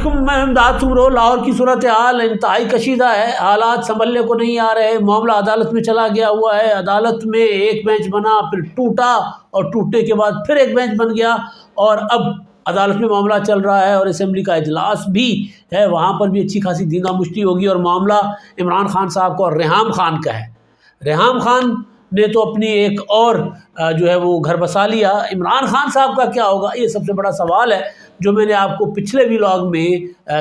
محکم میں امداد تم لاہور کی صورتحال انتہائی کشیدہ ہے، حالات سنبھلنے کو نہیں آ رہے، معاملہ عدالت میں چلا گیا ہوا ہے، عدالت میں ایک بینچ بنا پھر ٹوٹا اور ٹوٹنے کے بعد پھر ایک بینچ بن گیا اور اب عدالت میں معاملہ چل رہا ہے اور اسمبلی کا اجلاس بھی ہے، وہاں پر بھی اچھی خاصی دینہ مشتی ہوگی اور معاملہ عمران خان صاحب کا اور ریحام خان کا ہے۔ ریحام خان نے تو اپنی ایک اور جو ہے وہ گھر بسا لیا، عمران خان صاحب کا کیا ہوگا؟ یہ سب سے بڑا سوال ہے جو میں نے آپ کو پچھلے ولاگ میں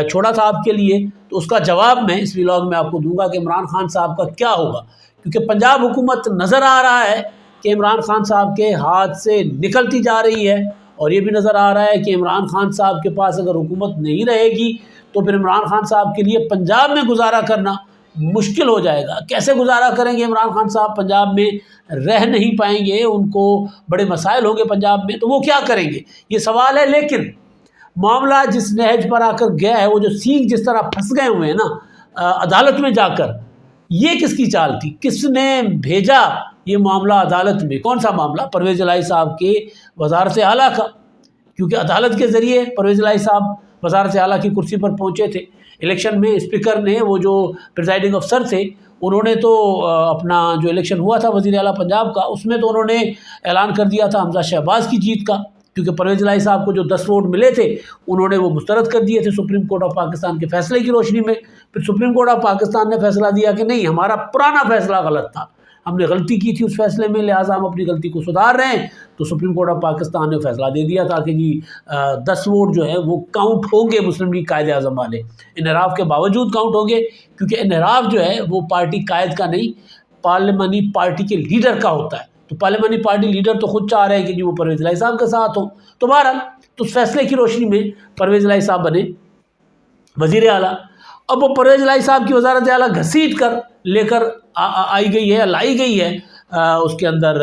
چھوڑا تھا آپ کے لیے، تو اس کا جواب میں اس ولاگ میں آپ کو دوں گا کہ عمران خان صاحب کا کیا ہوگا، کیونکہ پنجاب حکومت نظر آ رہا ہے کہ عمران خان صاحب کے ہاتھ سے نکلتی جا رہی ہے، اور یہ بھی نظر آ رہا ہے کہ عمران خان صاحب کے پاس اگر حکومت نہیں رہے گی تو پھر عمران خان صاحب کے لیے پنجاب میں گزارا کرنا مشکل ہو جائے گا۔ کیسے گزارا کریں گے عمران خان صاحب؟ پنجاب میں رہ نہیں پائیں گے، ان کو بڑے مسائل ہوں گے پنجاب میں، تو وہ کیا کریں گے؟ یہ سوال ہے۔ لیکن معاملہ جس نہج پر آ کر گیا ہے، وہ جو سینگ جس طرح پھنس گئے ہوئے ہیں نا عدالت میں جا کر، یہ کس کی چال تھی؟ کس نے بھیجا یہ معاملہ عدالت میں؟ کون سا معاملہ؟ پرویز الہی صاحب کے وزارت اعلیٰ کا، کیونکہ عدالت کے ذریعے پرویز الہی صاحب وزارت اعلیٰ کی کرسی پر پہنچے تھے۔ الیکشن میں اسپیکر نے، وہ جو پریزائڈنگ افسر تھے، انہوں نے تو اپنا جو الیکشن ہوا تھا وزیر اعلیٰ پنجاب کا، اس میں تو انہوں نے اعلان کر دیا تھا حمزہ شہباز کی جیت کا، کیونکہ پرویز الہی صاحب کو جو 10 ووٹ ملے تھے انہوں نے وہ مسترد کر دیے تھے سپریم کورٹ آف پاکستان کے فیصلے کی روشنی میں۔ پھر سپریم کورٹ آف پاکستان نے فیصلہ دیا کہ نہیں، ہمارا پرانا فیصلہ غلط تھا، ہم نے غلطی کی تھی اس فیصلے میں، لہٰذا ہم اپنی غلطی کو سدھار رہے ہیں۔ تو سپریم کورٹ آف پاکستان نے فیصلہ دے دیا تھا کہ جی 10 ووٹ جو ہے وہ کاؤنٹ ہوں گے، مسلم لیگ قائد اعظم والے انحراف کے باوجود کاؤنٹ ہوں گے، کیونکہ انحراف جو ہے وہ پارٹی قائد کا نہیں، پارلیمانی پارٹی کے لیڈر کا ہوتا ہے۔ تو پارلیمانی پارٹی لیڈر تو خود چاہ رہے ہیں کہ جی وہ پرویز الہی صاحب کے ساتھ ہوں۔ تو بہرحال تو اس فیصلے کی روشنی میں پرویز الہی صاحب بنے وزیر اعلیٰ۔ اب وہ پرویز الہی صاحب کی وزارت اعلیٰ گھسیٹ کر لے کر آئی گئی ہے، لائی گئی ہے اس کے اندر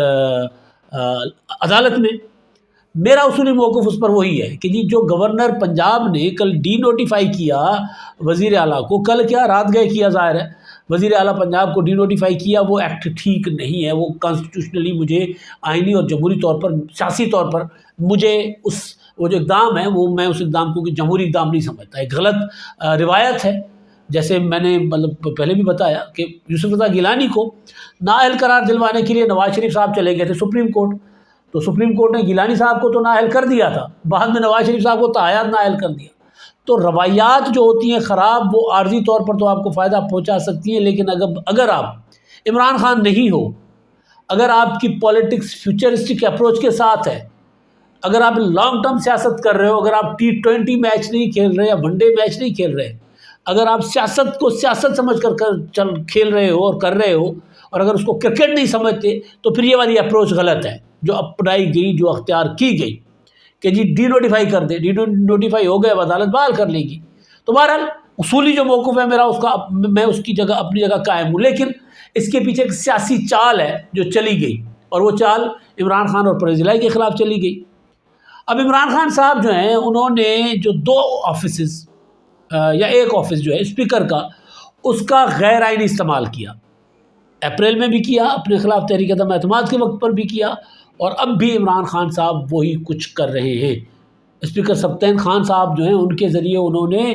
عدالت میں۔ میرا اصولی موقف اس پر وہی ہے کہ جی جو گورنر پنجاب نے کل ڈی نوٹیفائی کیا وزیر اعلیٰ کو، کل کیا رات گئے کیا، ظاہر ہے وزیر اعلیٰ پنجاب کو ڈی نوٹیفائی کیا، وہ ایکٹ ٹھیک نہیں ہے، وہ کانسٹیٹیوشنلی مجھے آئینی اور جمہوری طور پر، سیاسی طور پر مجھے وہ جو اقدام ہے وہ میں اس اقدام کو کہ جمہوری اقدام نہیں سمجھتا، ایک غلط روایت ہے۔ جیسے میں نے پہلے بھی بتایا کہ یوسف رضا گیلانی کو نااہل قرار دلوانے کے لیے نواز شریف صاحب چلے گئے تھے سپریم کورٹ، تو سپریم کورٹ نے گیلانی صاحب کو تو نااہل کر دیا تھا، بعد میں نواز شریف صاحب کو تحایات نااہل کر دیا۔ تو روایات جو ہوتی ہیں خراب، وہ عارضی طور پر تو آپ کو فائدہ پہنچا سکتی ہیں، لیکن اگر آپ عمران خان نہیں ہو، اگر آپ کی پولیٹکس فیوچرسٹک اپروچ کے ساتھ ہے، اگر آپ لانگ ٹرم سیاست کر رہے ہو، اگر آپ T20 میچ نہیں کھیل رہے یا ون ڈے میچ نہیں کھیل رہے، اگر آپ سیاست کو سیاست سمجھ کر کھیل رہے ہو اور کر رہے ہو، اور اگر اس کو کرکٹ نہیں سمجھتے، تو پھر یہ والی اپروچ غلط ہے جو اپنائی گئی، جو اختیار کی گئی کہ جی ڈی نوٹیفائی کر دے، ڈی نوٹیفائی ہو گئے، اب عدالت بحال کر لے گی۔ تو بہرحال اصولی جو موقف ہے میرا، میں اس کی جگہ اپنی جگہ قائم ہوں، لیکن اس کے پیچھے ایک سیاسی چال ہے جو چلی گئی، اور وہ چال عمران خان اور پرویز الہی کے خلاف چلی گئی۔ اب عمران خان صاحب جو ہیں، انہوں نے جو 2 آفیسز یا ایک آفس جو ہے اسپیکر کا، اس کا غیر آئینی استعمال کیا، اپریل میں بھی کیا، اپنے خلاف تحریک عدم اعتماد کے وقت پر بھی کیا، اور اب بھی عمران خان صاحب وہی کچھ کر رہے ہیں۔ اسپیکر سبطین خان صاحب جو ہیں، ان کے ذریعے انہوں نے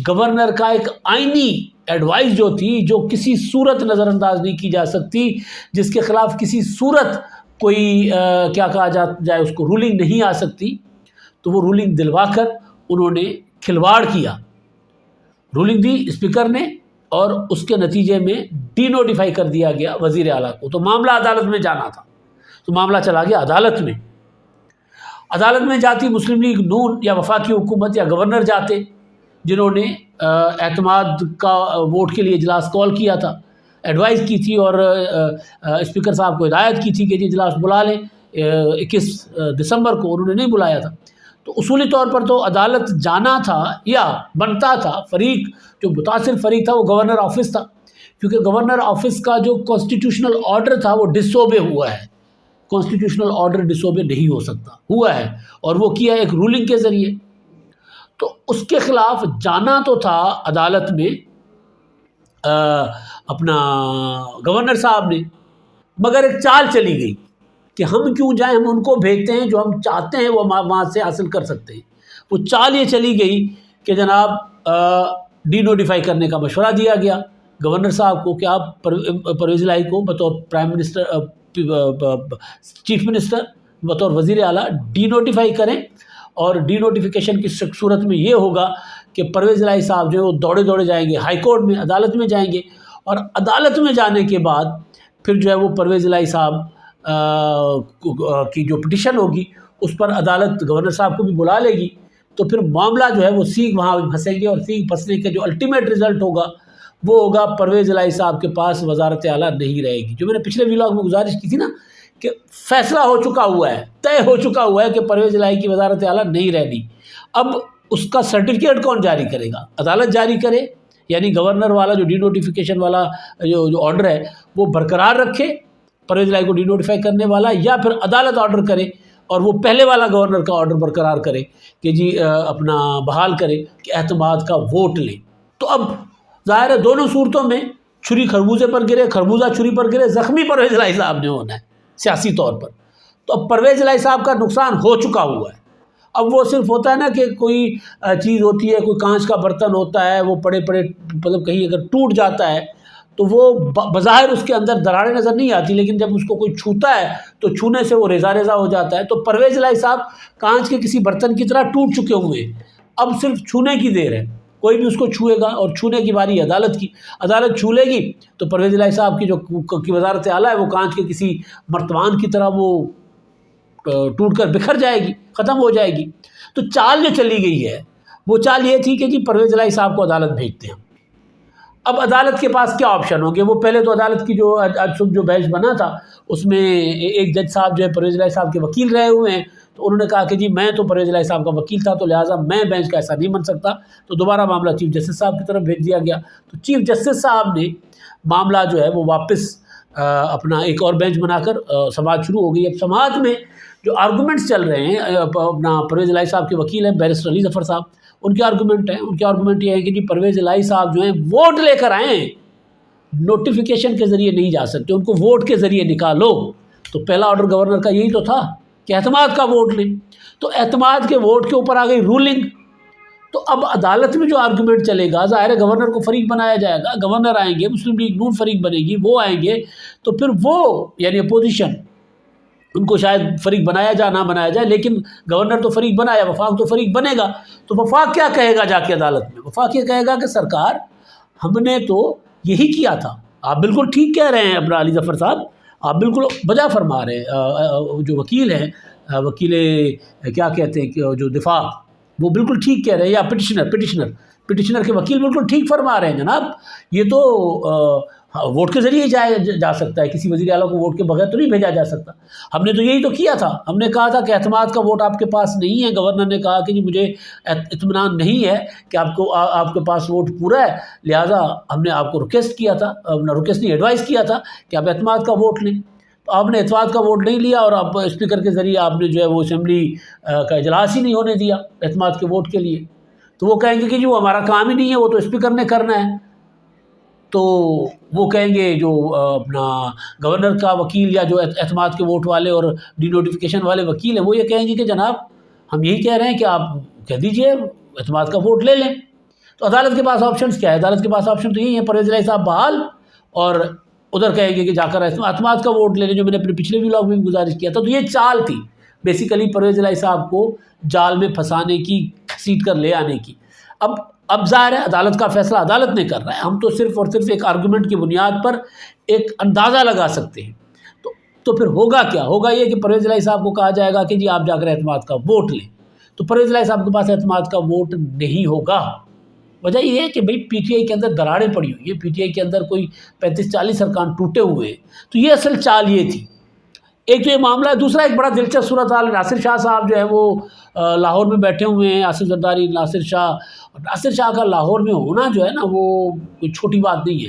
گورنر کا ایک آئینی ایڈوائز جو تھی، جو کسی صورت نظر انداز نہیں کی جا سکتی، جس کے خلاف کسی صورت کوئی کیا کہا جائے اس کو رولنگ نہیں آ سکتی، تو وہ رولنگ دلوا کر انہوں نے کھلواڑ کیا، رولنگ دی اسپیکر نے، اور اس کے نتیجے میں ڈی نوٹیفائی کر دیا گیا وزیر اعلیٰ کو۔ تو معاملہ عدالت میں جانا تھا، تو معاملہ چلا گیا عدالت میں۔ عدالت میں جاتی مسلم لیگ نون یا وفاقی حکومت یا گورنر جاتے، جنہوں نے اعتماد کا ووٹ کے لیے اجلاس کال کیا تھا، ایڈوائز کی تھی، اور اسپیکر صاحب کو ہدایت کی تھی کہ جی اجلاس بلا لیں 21 دسمبر کو، انہوں نے نہیں بلایا تھا۔ تو اصولی طور پر تو عدالت جانا تھا یا بنتا تھا، فریق جو متاثر فریق تھا وہ گورنر آفس تھا، کیونکہ گورنر آفس کا جو کانسٹیٹیوشنل آرڈر تھا وہ ڈسوبے ہوا ہے، کانسٹیٹیوشنل آرڈر ڈسوبے نہیں ہو سکتا، ہوا ہے، اور وہ کیا ایک رولنگ کے ذریعے۔ تو اس کے خلاف جانا تو تھا عدالت میں اپنا گورنر صاحب نے، مگر ایک چال چلی گئی کہ ہم کیوں جائیں، ہم ان کو بھیجتے ہیں جو ہم چاہتے ہیں وہ وہاں سے حاصل کر سکتے ہیں۔ وہ چال یہ چلی گئی کہ جناب ڈی نوٹیفائی کرنے کا مشورہ دیا گیا گورنر صاحب کو کہ آپ پرویز الہی کو بطور پرائم منسٹر چیف منسٹر بطور وزیر اعلیٰ ڈی نوٹیفائی کریں، اور ڈی نوٹیفیکیشن کی صورت میں یہ ہوگا کہ پرویز الہی صاحب جو ہے وہ دوڑے جائیں گے ہائی کورٹ میں، عدالت میں جائیں گے، اور عدالت میں جانے کے بعد پھر جو ہے وہ پرویز الہی صاحب کی جو پٹیشن ہوگی اس پر عدالت گورنر صاحب کو بھی بلا لے گی، تو پھر معاملہ جو ہے وہ سیکھ وہاں پھنسیں گے، اور سیکھ پھنسنے کا جو الٹیمیٹ رزلٹ ہوگا وہ ہوگا پرویز الہی صاحب کے پاس وزارت اعلیٰ نہیں رہے گی۔ جو میں نے پچھلے ویلاگ میں گزارش کی تھی نا کہ فیصلہ ہو چکا ہوا ہے، طے ہو چکا ہوا ہے کہ پرویز الہی کی وزارت اعلیٰ نہیں رہنی، اب اس کا سرٹیفکیٹ کون جاری کرے گا؟ عدالت جاری کرے، یعنی گورنر والا جو ڈی نوٹیفیکیشن والا جو آرڈر ہے وہ برقرار رکھے پرویز الہی کو ڈی نوٹیفائی کرنے والا، یا پھر عدالت آرڈر کرے اور وہ پہلے والا گورنر کا آرڈر برقرار کرے کہ جی اپنا بحال کرے کہ اعتماد کا ووٹ لیں۔ تو اب ظاہر ہے دونوں صورتوں میں چھری خربوزے پر گرے، خربوزہ چھری پر گرے، زخمی پرویز الہی صاحب نے ہونا ہے سیاسی طور پر۔ تو اب پرویز الہی صاحب کا نقصان ہو چکا ہوا ہے، اب وہ صرف ہوتا ہے نا کہ کوئی چیز ہوتی ہے، کوئی کانچ کا برتن ہوتا ہے، وہ پڑے مطلب کہیں اگر ٹوٹ جاتا ہے تو وہ بظاہر اس کے اندر دراڑیں نظر نہیں آتی، لیکن جب اس کو کوئی چھوتا ہے تو چھونے سے وہ ریزہ ریزہ ہو جاتا ہے۔ تو پرویز الہی صاحب کانچ کے کسی برتن کی طرح ٹوٹ چکے ہوئے ہیں، اب صرف چھونے کی دیر ہے، کوئی بھی اس کو چھوئے گا، اور چھونے کی باری عدالت کی، عدالت چھو لے گی تو پرویز الہی صاحب کی جو وزارت اعلیٰ ہے وہ کانچ کے کسی مرتبان کی طرح وہ ٹوٹ کر بکھر جائے گی، ختم ہو جائے گی۔ تو چال جو چلی گئی ہے وہ چال یہ تھی کہ جی پرویز الہی صاحب کو عدالت بھیجتے ہیں۔ اب عدالت کے پاس کیا آپشن ہوں گے؟ وہ پہلے تو عدالت کی جو آج صبح جو بینچ بنا تھا اس میں ایک جج صاحب جو ہے پرویز الہی صاحب کے وکیل رہے ہوئے ہیں، تو انہوں نے کہا کہ جی میں تو پرویز الہی صاحب کا وکیل تھا تو لہٰذا میں بینچ کا ایسا نہیں بن سکتا، تو دوبارہ معاملہ چیف جسٹس صاحب کی طرف بھیج دیا گیا۔ تو چیف جسٹس صاحب نے معاملہ جو ہے وہ واپس اپنا ایک اور بینچ بنا کر سماعت شروع ہو گئی۔ اب سماعت میں جو آرگومنٹس چل رہے ہیں، اپنا پرویز الہی صاحب کے وکیل ہیں بیرسٹر علی ظفر صاحب، ان کے آرگومنٹ یہ ہے کہ جی پرویز الہی صاحب جو ہیں ووٹ لے کر آئے ہیں، نوٹیفیکیشن کے ذریعے نہیں جا سکتے، ان کو ووٹ کے ذریعے نکالو۔ تو پہلا آرڈر گورنر کا یہی تو تھا کہ اعتماد کا ووٹ لیں، تو اعتماد کے ووٹ کے اوپر آ گئی رولنگ۔ تو اب عدالت میں جو آرگومنٹ چلے گا، ظاہر ہے گورنر کو فریق بنایا جائے گا، گورنر آئیں گے، مسلم لیگ نون فریق بنے گی، وہ آئیں گے، تو پھر وہ یعنی اپوزیشن ان کو شاید فریق بنایا جائے نہ بنایا جائے، لیکن گورنر تو فریق بنایا، وفاق تو فریق بنے گا۔ تو وفاق کیا کہے گا جا کے عدالت میں؟ وفاق یہ کہے گا کہ سرکار ہم نے تو یہی کیا تھا، آپ بالکل ٹھیک کہہ رہے ہیں اپنا علی ظفر صاحب، آپ بالکل بجا فرما رہے ہیں، جو وکیل ہیں وکیل کیا کہتے ہیں کہ جو دفاع، وہ بالکل ٹھیک کہہ رہے ہیں، یا پٹیشنر کے وکیل بالکل ٹھیک فرما رہے ہیں جناب، یہ تو ووٹ کے ذریعے جا سکتا ہے، کسی وزیر اعلیٰ کو ووٹ کے بغیر تو نہیں بھیجا جا سکتا۔ ہم نے تو یہی تو کیا تھا، ہم نے کہا تھا کہ اعتماد کا ووٹ آپ کے پاس نہیں ہے، گورنر نے کہا کہ جی مجھے اطمینان نہیں ہے کہ آپ کے پاس ووٹ پورا ہے، لہٰذا ہم نے آپ کو ریکویسٹ کیا تھا، ریکویسٹ نہیں ایڈوائز کیا تھا کہ آپ اعتماد کا ووٹ لیں۔ تو آپ نے اعتماد کا ووٹ نہیں لیا، اور آپ اسپیکر کے ذریعے آپ نے جو ہے وہ اسمبلی کا اجلاس ہی نہیں ہونے دیا اعتماد کے ووٹ کے لیے۔ تو وہ کہیں گے کہ جی وہ ہمارا کام ہی نہیں ہے، وہ تو اسپیکر نے کرنا ہے۔ تو وہ کہیں گے جو اپنا گورنر کا وکیل یا جو اعتماد کے ووٹ والے اور ڈی نوٹیفیکیشن والے وکیل ہیں، وہ یہ کہیں گے کہ جناب ہم یہی کہہ رہے ہیں کہ آپ کہہ دیجئے اعتماد کا ووٹ لے لیں۔ تو عدالت کے پاس آپشنز کیا ہے؟ عدالت کے پاس آپشن تو یہی ہے، پرویز الہی صاحب بحال، اور ادھر کہیں گے کہ جا کر اعتماد کا ووٹ لے لیں، جو میں نے اپنے پچھلے ویلاگ میں بھی گزارش کیا تھا۔ تو یہ چال تھی بیسیکلی پرویز الہی صاحب کو جال میں پھنسانے کی، گھسیٹ کر لے آنے کی۔ اب ظاہر ہے عدالت کا فیصلہ عدالت نے کرنا ہے، ہم تو صرف اور صرف ایک آرگومنٹ کی بنیاد پر ایک اندازہ لگا سکتے ہیں۔ تو پھر ہوگا کیا؟ ہوگا یہ کہ پرویز الہی صاحب کو کہا جائے گا کہ جی آپ جا کر اعتماد کا ووٹ لیں، تو پرویز الہی صاحب کے پاس اعتماد کا ووٹ نہیں ہوگا۔ وجہ یہ ہے کہ بھئی پی ٹی آئی کے اندر دراڑیں پڑی ہوئی ہیں، پی ٹی آئی کے اندر کوئی 35-40 ارکان ٹوٹے ہوئے ہیں۔ تو یہ اصل چال یہ تھی۔ ایک تو یہ معاملہ ہے، دوسرا ایک بڑا دلچسپ صورتحال، ناصر شاہ صاحب جو ہے وہ لاہور میں بیٹھے ہوئے ہیں، آصف زرداری، ناصر شاہ کا لاہور میں ہونا جو ہے نا وہ کوئی چھوٹی بات نہیں ہے،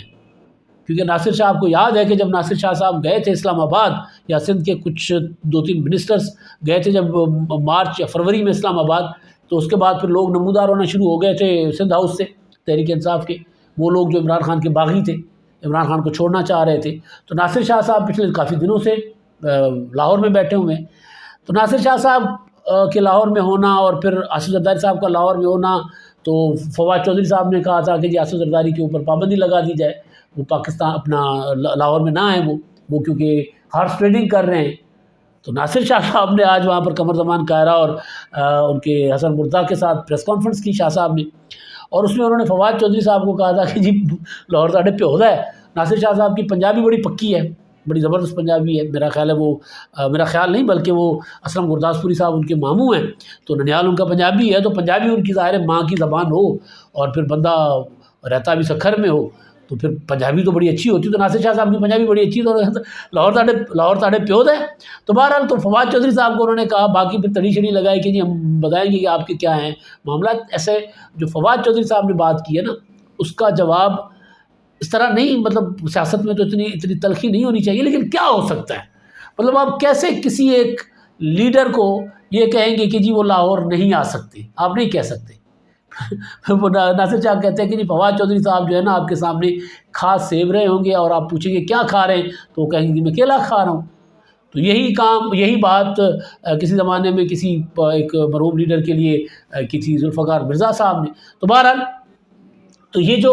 کیونکہ ناصر شاہ آپ کو یاد ہے کہ جب ناصر شاہ صاحب گئے تھے اسلام آباد، یا سندھ کے کچھ 2-3 منسٹرز گئے تھے جب مارچ یا فروری میں اسلام آباد، تو اس کے بعد پھر لوگ نمودار ہونا شروع ہو گئے تھے سندھ ہاؤس سے، تحریک انصاف کے، وہ لوگ جو عمران خان کے باغی تھے، عمران خان کو چھوڑنا چاہ رہے تھے۔ تو ناصر شاہ صاحب پچھلے کافی دنوں سے لاہور میں بیٹھے ہوئے ہیں۔ تو ناصر شاہ صاحب کے لاہور میں ہونا اور پھر آصف زرداری صاحب کا لاہور میں ہونا، تو فواد چودھری صاحب نے کہا تھا کہ جی آصف زرداری کے اوپر پابندی لگا دی جائے، وہ پاکستان اپنا لاہور میں نہ آئیں، وہ کیونکہ ہارس ٹریڈنگ کر رہے ہیں۔ تو ناصر شاہ صاحب نے آج وہاں پر قمر زمان کائرہ اور ان کے حسن مرتضیٰ کے ساتھ پریس کانفرنس کی شاہ صاحب نے، اور اس میں انہوں نے فواد چودھری صاحب کو کہا تھا کہ جی لاہور ساڈے پیودا ہے۔ ناصر شاہ صاحب کی پنجابی بڑی پکی ہے، بڑی زبردست پنجابی ہے، میرا خیال ہے وہ میرا خیال نہیں بلکہ وہ اسلم گرداسپوری صاحب ان کے ماموں ہیں، تو ننیال ان کا پنجابی ہے، تو پنجابی ان کی ظاہر ماں کی زبان ہو اور پھر بندہ رہتا بھی سکھر میں ہو تو پھر پنجابی تو بڑی اچھی ہوتی، تو ناصر شاہ صاحب کی پنجابی بڑی اچھی، تو لاہور ساڈے پیود ہے۔ تو بہرحال تو فواد چودھری صاحب کو انہوں نے کہا، باقی پھر تڑی شڑی لگائی کہ جی ہم بتائیں گے کہ آپ کے کیا ہیں معاملات۔ ایسے جو فواد چودھری صاحب نے بات کی ہے نا، اس کا جواب اس طرح نہیں، مطلب سیاست میں تو اتنی تلخی نہیں ہونی چاہیے، لیکن کیا ہو سکتا ہے، مطلب آپ کیسے کسی ایک لیڈر کو یہ کہیں گے کہ جی وہ لاہور نہیں آ سکتے، آپ نہیں کہہ سکتے۔ وہ ناصر شاہ کہتے ہیں کہ جی فواد چودھری صاحب جو ہے نا آپ کے سامنے کھا سیب رہے ہوں گے اور آپ پوچھیں گے کیا کھا رہے ہیں تو وہ کہیں گے میں کیلا کھا رہا ہوں۔ تو یہی بات کسی زمانے میں کسی ایک مرحوم لیڈر کے لیے کی تھی ذوالفقار مرزا صاحب نے۔ تو بہرحال تو یہ جو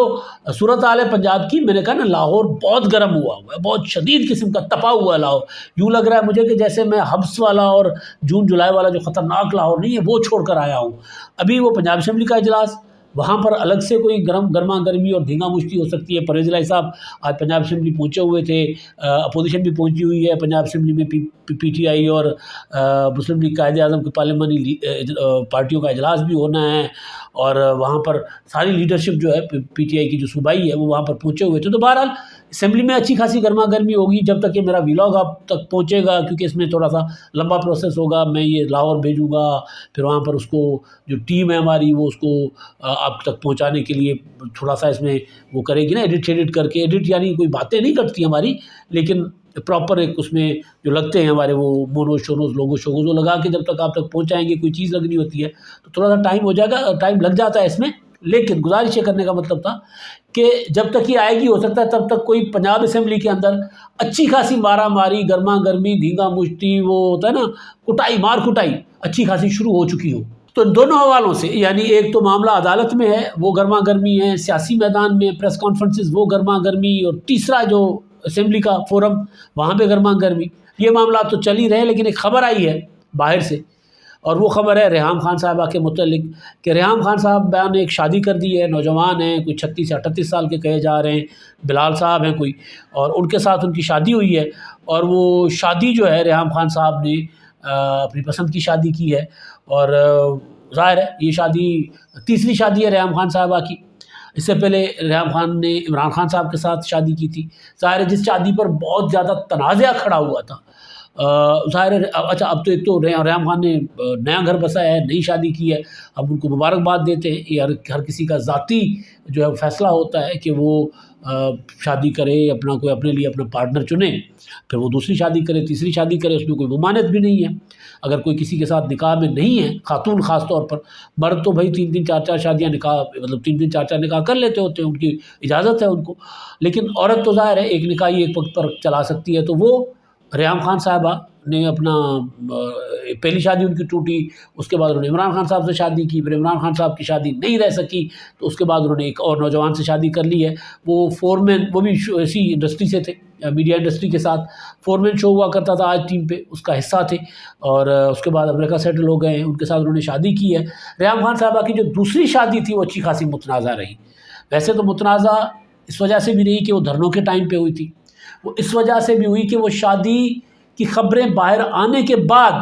صورتحال ہے پنجاب کی، میں نے کہا نا لاہور بہت گرم ہوا ہے، بہت شدید قسم کا تپا ہوا ہے لاہور۔ یوں لگ رہا ہے مجھے کہ جیسے میں حبس والا اور جون جولائی والا جو خطرناک لاہور نہیں ہے وہ چھوڑ کر آیا ہوں۔ ابھی وہ پنجاب اسمبلی کا اجلاس، وہاں پر الگ سے کوئی گرما گرمی اور دھینگا مشتی ہو سکتی ہے۔ پرویز الہی صاحب آج پنجاب اسمبلی پہنچے ہوئے تھے، اپوزیشن بھی پہنچی ہوئی ہے پنجاب اسمبلی میں، پی ٹی آئی اور مسلم لیگ قائد اعظم کی پارلیمانی پارٹیوں کا اجلاس بھی ہونا ہے، اور وہاں پر ساری لیڈرشپ جو ہے پی ٹی آئی کی جو صوبائی ہے وہ وہاں پر پہنچے ہوئے تھے۔ تو بہرحال اسمبلی میں اچھی خاصی گرما گرمی ہوگی جب تک یہ میرا ویلاگ آپ تک پہنچے گا، کیونکہ اس میں تھوڑا سا لمبا پروسیس ہوگا۔ میں یہ لاہور بھیجوں گا، پھر وہاں پر اس کو جو ٹیم ہے ہماری وہ اس کو آپ تک پہنچانے کے لیے تھوڑا سا اس میں وہ کرے گی نا، ایڈٹ کر کے، ایڈٹ یعنی کوئی باتیں نہیں کٹتی ہماری، لیکن پراپر ایک اس میں جو لگتے ہیں ہمارے وہ مونوز شونوز لوگو شوگوز وہ لگا کے جب تک آپ تک پہنچائیں گے، کوئی چیز لگنی ہوتی ہے تو تھوڑا سا ٹائم ہو جائے گا، ٹائم لگ جاتا ہے اس میں۔ لیکن گزارش یہ کرنے کا مطلب تھا کہ جب تک یہ آئے گی ہو سکتا ہے تب تک کوئی پنجاب اسمبلی کے اندر اچھی خاصی مارا ماری، گرما گرمی، دھینگا مشتی، وہ ہوتا ہے نا کٹائی مار کٹائی اچھی خاصی شروع ہو چکی ہو۔ تو دونوں حوالوں سے، یعنی ایک تو معاملہ عدالت میں ہے وہ گرما گرمی ہے، سیاسی میدان میں پریس کانفرنسز وہ گرما گرمی، اور تیسرا جو اسمبلی کا فورم وہاں پہ گرما گرمی، یہ معاملات تو چل ہی رہے۔ لیکن ایک خبر آئی ہے باہر سے، اور وہ خبر ہے ریحام خان صاحبہ کے متعلق کہ ریحام خان صاحب نے ایک شادی کر دی ہے، نوجوان ہیں، کوئی 36 یا 38 سال کے کہے جا رہے ہیں، بلال صاحب ہیں کوئی، اور ان کے ساتھ ان کی شادی ہوئی ہے، اور وہ شادی جو ہے ریحام خان صاحب نے اپنی پسند کی شادی کی ہے، اور ظاہر ہے یہ شادی تیسری شادی ہے ریحام خان صاحبہ کی۔ اس سے پہلے ریحام خان نے عمران خان صاحب کے ساتھ شادی کی تھی، ظاہر ہے جس شادی پر بہت زیادہ تنازعہ کھڑا ہوا تھا۔ ظاہر ہے اچھا اب تو ایک تو ریحام خان نے نیا گھر بسایا ہے، نئی شادی کی ہے، اب ان کو مبارکباد دیتے ہیں۔ یہ ہر کسی کا ذاتی جو ہے فیصلہ ہوتا ہے کہ وہ شادی کرے، اپنے لیے اپنا پارٹنر چنے، پھر وہ دوسری شادی کرے، تیسری شادی کرے، اس میں کوئی ممانعت بھی نہیں ہے۔ اگر کوئی کسی کے ساتھ نکاح میں نہیں ہے، خاتون خاص طور پر، مرد تو بھائی 3 4 شادیاں نکاح مطلب 3 4 نکاح کر لیتے ہوتے ہیں، ان کی اجازت ہے ان کو، لیکن عورت تو ظاہر ہے ایک نکاح ہی ایک وقت پر چلا سکتی ہے۔ تو وہ ریحام خان صاحبہ نے اپنا پہلی شادی ان کی ٹوٹی، اس کے بعد انہوں نے عمران خان صاحب سے شادی کی، پھر عمران خان صاحب کی شادی نہیں رہ سکی تو اس کے بعد انہوں نے ایک اور نوجوان سے شادی کر لی ہے، وہ فورمین، وہ بھی اسی انڈسٹری سے تھے، میڈیا انڈسٹری کے ساتھ فورمین شو ہوا کرتا تھا آج ٹیم پہ، اس کا حصہ تھے، اور اس کے بعد امریکہ سیٹل ہو گئے ہیں، ان کے ساتھ انہوں نے شادی کی ہے۔ ریحام خان صاحبہ کی جو دوسری شادی تھی وہ اچھی خاصی متنازع رہی، ویسے تو متنازع اس وجہ سے بھی رہی کہ وہ دھرنوں کے ٹائم پہ ہوئی تھی، وہ اس وجہ سے بھی ہوئی کہ وہ شادی کی خبریں باہر آنے کے بعد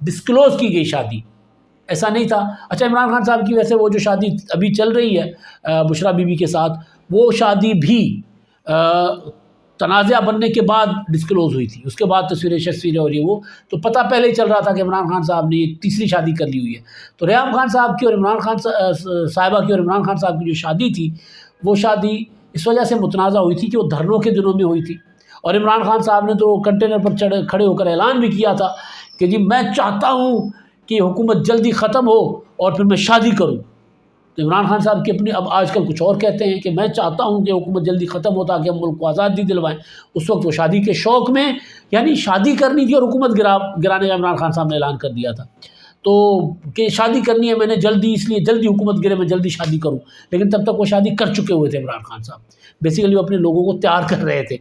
ڈسکلوز کی گئی شادی، ایسا نہیں تھا۔ اچھا عمران خان صاحب کی ویسے وہ جو شادی ابھی چل رہی ہے بشرا بی بی کے ساتھ، وہ شادی بھی تنازع بننے کے بعد ڈسکلوز ہوئی تھی، اس کے بعد تصویریں ہو رہی ہے، وہ تو پتہ پہلے ہی چل رہا تھا کہ عمران خان صاحب نے یہ تیسری شادی کر لی ہوئی ہے۔ تو ریحام خان صاحب کی اور عمران خان صاحبہ کی اور عمران خان صاحب کی جو شادی تھی وہ شادی اس وجہ سے متنازع ہوئی تھی کہ وہ دھرنوں کے دنوں میں ہوئی تھی، اور عمران خان صاحب نے تو کنٹینر پر کھڑے ہو کر اعلان بھی کیا تھا کہ جی میں چاہتا ہوں کہ حکومت جلدی ختم ہو اور پھر میں شادی کروں۔ تو عمران خان صاحب کی اپنی اب آج کل کچھ اور کہتے ہیں کہ میں چاہتا ہوں کہ حکومت جلدی ختم ہو تاکہ ہم ملک کو آزادی دلوائیں۔ اس وقت وہ شادی کے شوق میں، یعنی شادی کرنی تھی اور حکومت گرانے کا عمران خان صاحب نے اعلان کر دیا تھا۔ تو کہ شادی کرنی ہے میں نے جلدی، اس لیے جلدی حکومت گرے میں جلدی شادی کروں، لیکن تب تک وہ شادی کر چکے ہوئے تھے عمران خان صاحب، بیسیکلی وہ اپنے لوگوں کو تیار کر رہے تھے۔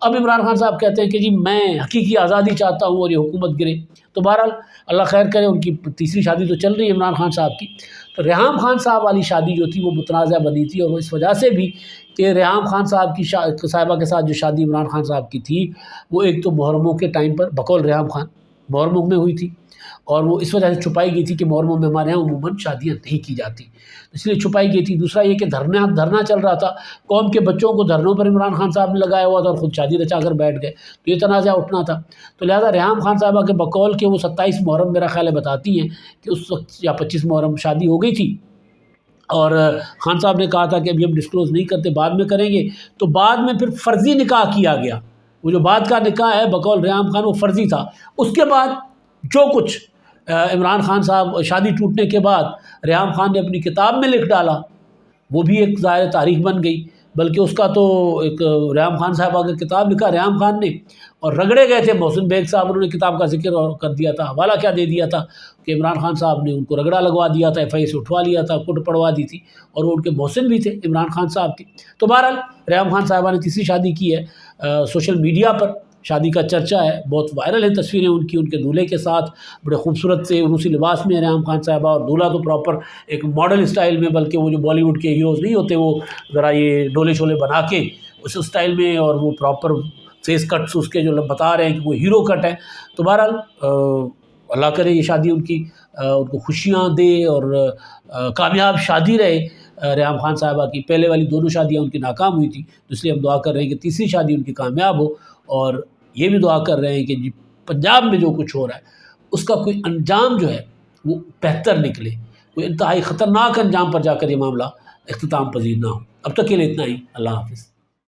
اب عمران خان صاحب کہتے ہیں کہ جی میں حقیقی آزادی چاہتا ہوں اور یہ حکومت گرے۔ تو بہرحال اللہ خیر کرے، ان کی تیسری شادی تو چل رہی ہے عمران خان صاحب کی۔ تو ریحام خان صاحب والی شادی جو تھی وہ متنازع بنی تھی، اور وہ اس وجہ سے بھی کہ ریحام خان صاحب کی صاحبہ کے ساتھ جو شادی عمران خان صاحب کی تھی وہ ایک تو محرموں کے ٹائم پر بقول ریحام خان محرموں میں ہوئی تھی، اور وہ اس وجہ سے چھپائی گئی تھی کہ محرموں میں ہمارے یہاں عموماً شادیاں نہیں کی جاتی، اس لیے چھپائی گئی تھی۔ دوسرا یہ کہ دھرنا چل رہا تھا، قوم کے بچوں کو دھرنوں پر عمران خان صاحب نے لگایا ہوا تھا اور خود شادی رچا کر بیٹھ گئے، تو یہ تنازع اٹھنا تھا۔ تو لہٰذا ریحام خان صاحبہ کے بقول کے وہ 27 محرم میرا خیال ہے بتاتی ہیں کہ اس وقت یا 25 محرم شادی ہو گئی تھی، اور خان صاحب نے کہا تھا کہ ابھی ہم ڈسکلوز نہیں کرتے، بعد میں کریں گے۔ تو بعد میں پھر فرضی نکاح کیا گیا، وہ جو بعد کا نکاح ہے بقول ریحام خان وہ فرضی تھا۔ اس کے بعد جو کچھ عمران خان صاحب شادی ٹوٹنے کے بعد ریحام خان نے اپنی کتاب میں لکھ ڈالا، وہ بھی ایک ظاہر تاریخ بن گئی، بلکہ اس کا تو ایک ریحام خان صاحبہ کا کتاب لکھا ریحام خان نے، اور رگڑے گئے تھے محسن بیگ صاحب، انہوں نے کتاب کا ذکر کر دیا تھا، حوالہ کیا دے دیا تھا کہ عمران خان صاحب نے ان کو رگڑا لگوا دیا تھا، ایف آئی سے اٹھوا لیا تھا، کٹ پڑوا دی تھی، اور وہ ان کے محسن بھی تھے عمران خان صاحب کی۔ تو بہرحال ریحام خان صاحبہ نے تیسری شادی کی ہے، سوشل میڈیا پر شادی کا چرچا ہے، بہت وائرل ہیں تصویریں ان کی، ان کے دولہے کے ساتھ بڑے خوبصورت سے روسی لباس میں ریحام خان صاحبہ، اور دولہا تو پراپر ایک ماڈل اسٹائل میں، بلکہ وہ جو بالی ووڈ کے ہیروز نہیں ہوتے وہ ذرا یہ ڈولے شولے بنا کے اس اسٹائل میں، اور وہ پراپر فیس کٹس اس کے جو بتا رہے ہیں کہ وہ ہیرو کٹ ہے۔ تو بہرحال اللہ کرے یہ شادی ان کی ان کو خوشیاں دے اور کامیاب شادی رہے ریحام خان صاحبہ کی۔ پہلے والی دونوں شادیاں ان کی ناکام ہوئی تھیں، تو اس لیے ہم دعا کر رہے ہیں کہ تیسری شادی ان کی کامیاب ہو، اور یہ بھی دعا کر رہے ہیں کہ پنجاب میں جو کچھ ہو رہا ہے اس کا کوئی انجام جو ہے وہ بہتر نکلے، کوئی انتہائی خطرناک انجام پر جا کر یہ معاملہ اختتام پذیر نہ ہو۔ اب تک کے لیے اتنا ہی، اللہ حافظ۔